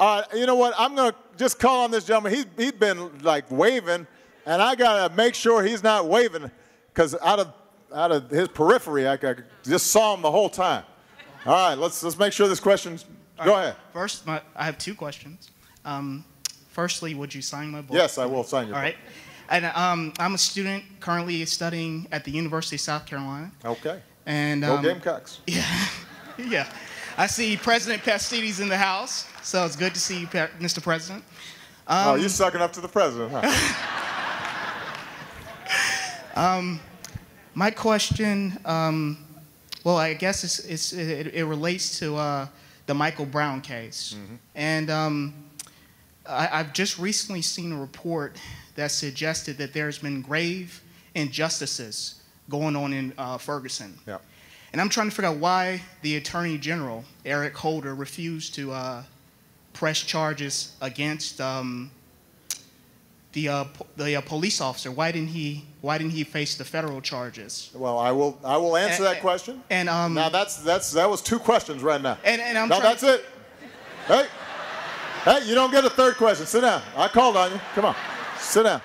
You know what? I'm going to just call on this gentleman. He's been like waving, and I got to make sure he's not waving because out of his periphery, I just saw him the whole time. All right, let's make sure this question's. Go ahead. First, I have two questions. Firstly, would you sign my book? Yes, I will sign your book. All right. And I'm a student currently studying at the University of South Carolina. Okay. And go Gamecocks. Yeah. Yeah. I see President Pastides in the house, so it's good to see you, Mr. President. Oh, you're sucking up to the president, huh? My question, well, I guess it relates to the Michael Brown case. Mm-hmm. And I've just recently seen a report that suggested that there's been grave injustices going on in Ferguson. Yeah. And I'm trying to figure out why the Attorney General, Eric Holder, refused to press charges against the police officer. Why didn't he face the federal charges? Well, I will answer that question. And now that was two questions right now. And I'm now that's it. Hey, you don't get a third question. Sit down. I called on you. Come on, sit down.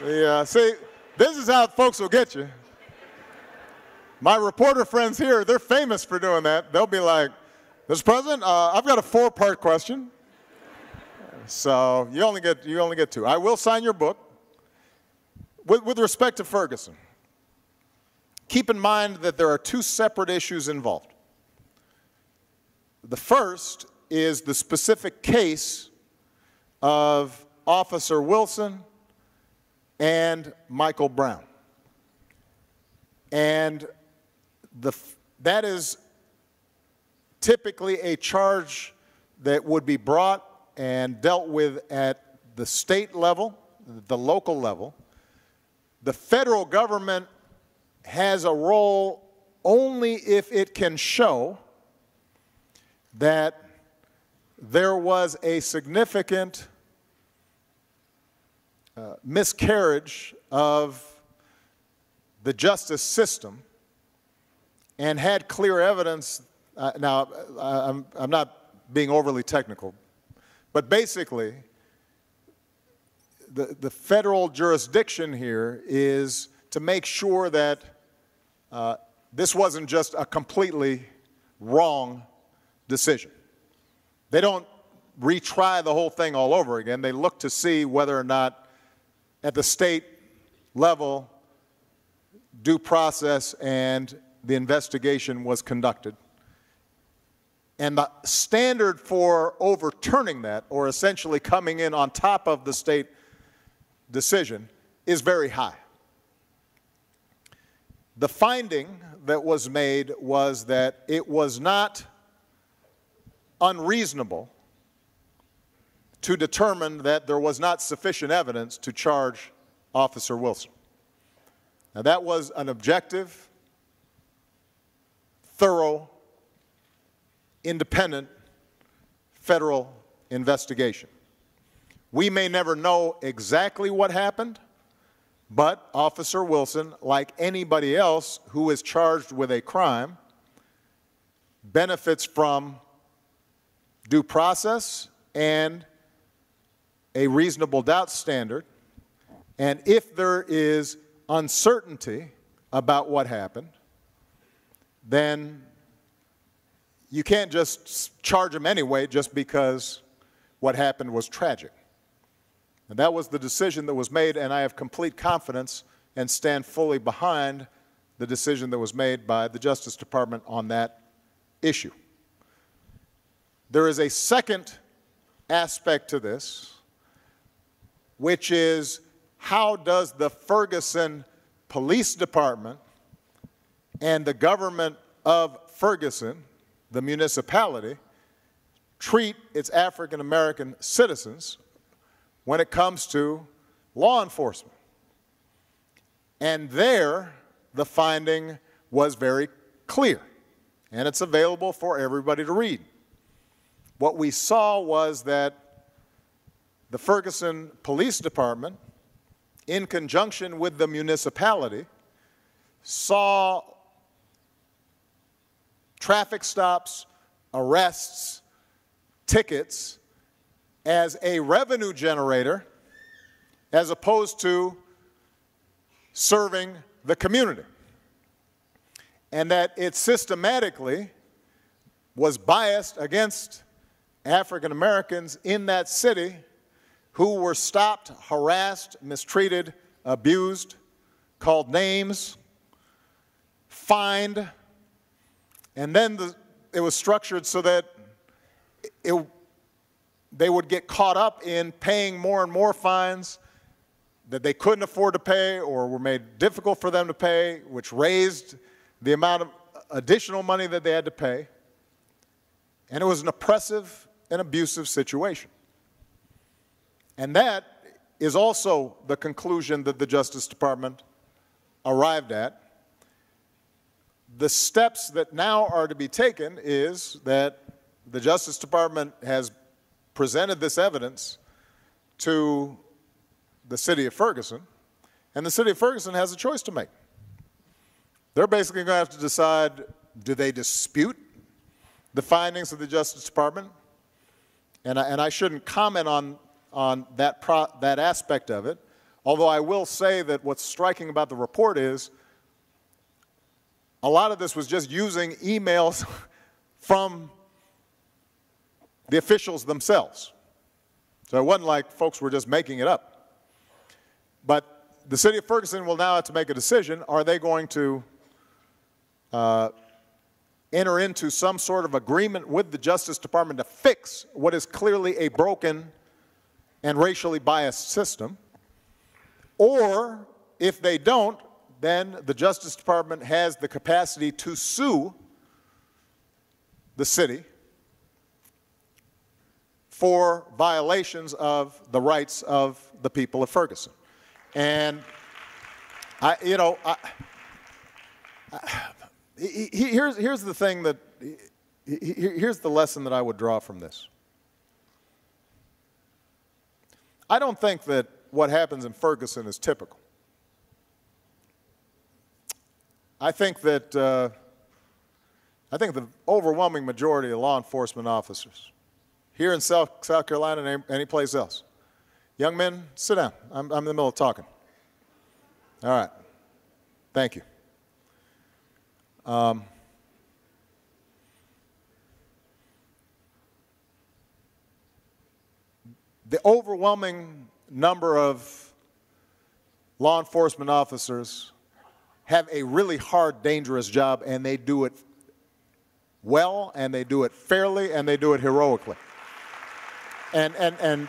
Yeah, see, this is how folks will get you. My reporter friends here, they're famous for doing that. They'll be like, Mr. President, I've got a 4-part question. So you only get 2. I will sign your book. With respect to Ferguson, keep in mind that there are 2 separate issues involved. The first is the specific case of Officer Wilson and Michael Brown. And that is typically a charge that would be brought and dealt with at the state level, the local level. The federal government has a role only if it can show that there was a significant miscarriage of the justice system and had clear evidence. Now, I'm not being overly technical, but basically, the federal jurisdiction here is to make sure that this wasn't just a completely wrong decision. They don't retry the whole thing all over again. They look to see whether or not at the state level due process and the investigation was conducted. And the standard for overturning that, or essentially coming in on top of the state decision, is very high. The finding that was made was that it was not unreasonable to determine that there was not sufficient evidence to charge Officer Wilson. Now, that was an objective, thorough, independent federal investigation. We may never know exactly what happened, but Officer Wilson, like anybody else who is charged with a crime, benefits from due process and a reasonable doubt standard. And if there is uncertainty about what happened, then you can't just charge him anyway just because what happened was tragic. And that was the decision that was made, and I have complete confidence and stand fully behind the decision that was made by the Justice Department on that issue. There is a second aspect to this, which is how does the Ferguson Police Department and the government of Ferguson, the municipality, treat its African American citizens when it comes to law enforcement. And there, the finding was very clear, and it's available for everybody to read. What we saw was that the Ferguson Police Department, in conjunction with the municipality, saw traffic stops, arrests, tickets as a revenue generator as opposed to serving the community. And that it systematically was biased against African Americans in that city who were stopped, harassed, mistreated, abused, called names, fined, and then it was structured so that they would get caught up in paying more and more fines that they couldn't afford to pay or were made difficult for them to pay, which raised the amount of additional money that they had to pay. And it was an oppressive and abusive situation. And that is also the conclusion that the Justice Department arrived at. The steps that now are to be taken is that the Justice Department has presented this evidence to the city of Ferguson, and the city of Ferguson has a choice to make. They're basically going to have to decide, do they dispute the findings of the Justice Department? And I shouldn't comment on that aspect of it, although I will say that what's striking about the report is a lot of this was just using emails from the officials themselves. So it wasn't like folks were just making it up. But the city of Ferguson will now have to make a decision. Are they going to enter into some sort of agreement with the Justice Department to fix what is clearly a broken and racially biased system? Or if they don't, then the Justice Department has the capacity to sue the city for violations of the rights of the people of Ferguson. And here's the thing that, here's the lesson that I would draw from this. I don't think that what happens in Ferguson is typical. I think that the overwhelming majority of law enforcement officers here in South Carolina and any place else, young men, sit down. I'm in the middle of talking. All right. Thank you. The overwhelming number of law enforcement officers have a really hard, dangerous job, and they do it well, and they do it fairly, and they do it heroically. And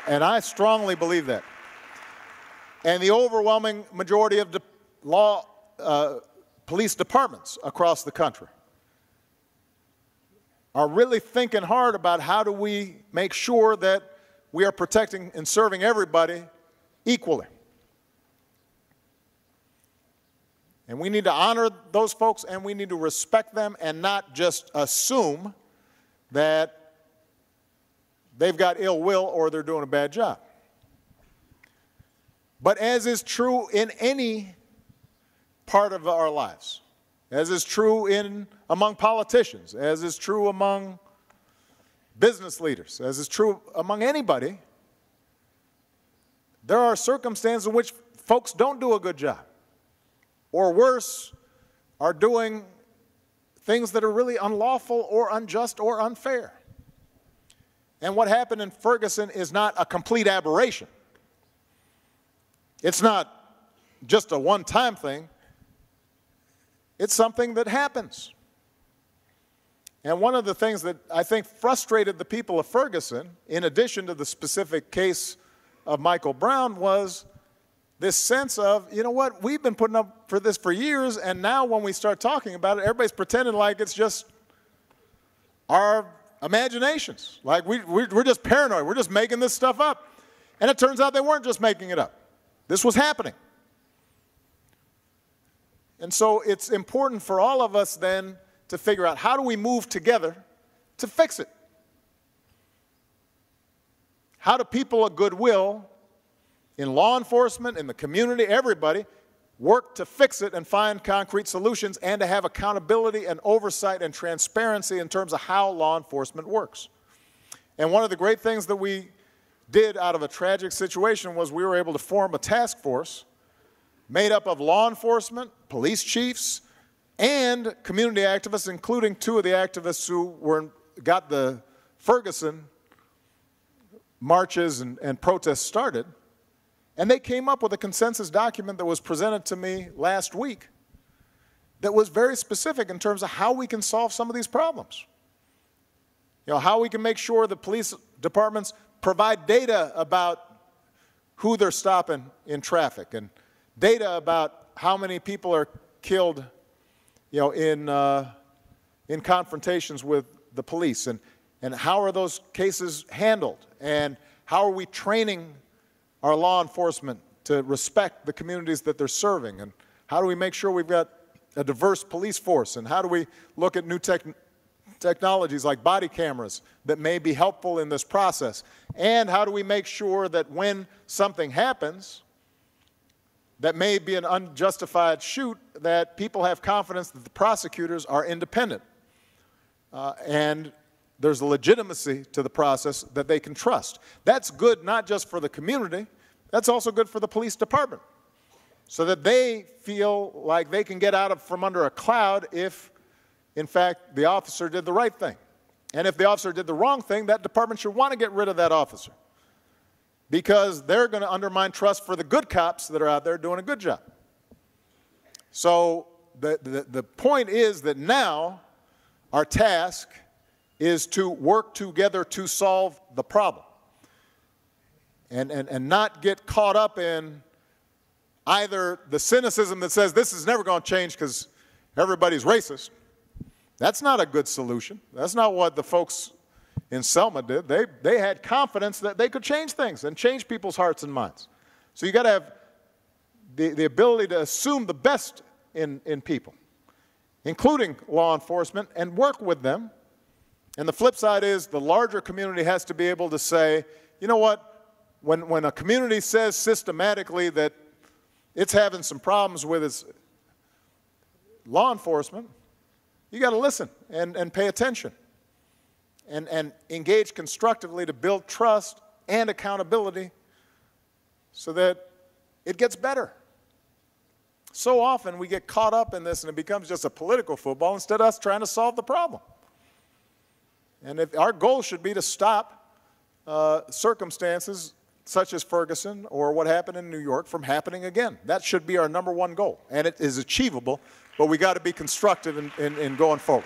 I strongly believe that. And the overwhelming majority of police departments across the country are really thinking hard about how do we make sure that we are protecting and serving everybody equally. And we need to honor those folks, and we need to respect them and not just assume that they've got ill will or they're doing a bad job. But as is true in any part of our lives, as is true among politicians, as is true among business leaders, as is true among anybody, there are circumstances in which folks don't do a good job, or worse, are doing things that are really unlawful or unjust or unfair. And what happened in Ferguson is not a complete aberration. It's not just a one-time thing. It's something that happens. And one of the things that I think frustrated the people of Ferguson, in addition to the specific case of Michael Brown, was this sense of, you know what, we've been putting up for this for years, and now when we start talking about it, everybody's pretending like it's just our imaginations. Like we're just paranoid. We're just making this stuff up. And it turns out they weren't just making it up. This was happening. And so it's important for all of us then to figure out how do we move together to fix it. How do people of goodwill in law enforcement, in the community, everybody, work to fix it and find concrete solutions and to have accountability and oversight and transparency in terms of how law enforcement works. And one of the great things that we did out of a tragic situation was we were able to form a task force made up of law enforcement, police chiefs, and community activists, including two of the activists who got the Ferguson marches and protests started. And they came up with a consensus document that was presented to me last week that was very specific in terms of how we can solve some of these problems. You know, how we can make sure the police departments provide data about who they're stopping in traffic and data about how many people are killed, you know, in confrontations with the police, and how are those cases handled, and how are we training our law enforcement to respect the communities that they're serving, and how do we make sure we've got a diverse police force, and how do we look at new technologies like body cameras that may be helpful in this process, and how do we make sure that when something happens that may be an unjustified shoot, that people have confidence that the prosecutors are independent and there's a legitimacy to the process that they can trust. That's good not just for the community, that's also good for the police department, so that they feel like they can get out from under a cloud if, in fact, the officer did the right thing. And if the officer did the wrong thing, that department should want to get rid of that officer, because they're going to undermine trust for the good cops that are out there doing a good job. So the point is that now our task is to work together to solve the problem and not get caught up in either the cynicism that says this is never going to change because everybody's racist. That's not a good solution. That's not what the folks in Selma did. They had confidence that they could change things and change people's hearts and minds. So you got to have the ability to assume the best in people, including law enforcement, and work with them. And the flip side is the larger community has to be able to say, you know what, when a community says systematically that it's having some problems with its law enforcement, you got to listen and pay attention and engage constructively to build trust and accountability so that it gets better. So often we get caught up in this and it becomes just a political football instead of us trying to solve the problem. And if our goal should be to stop circumstances such as Ferguson or what happened in New York from happening again. That should be our #1 goal. And it is achievable, but we got to be constructive in going forward.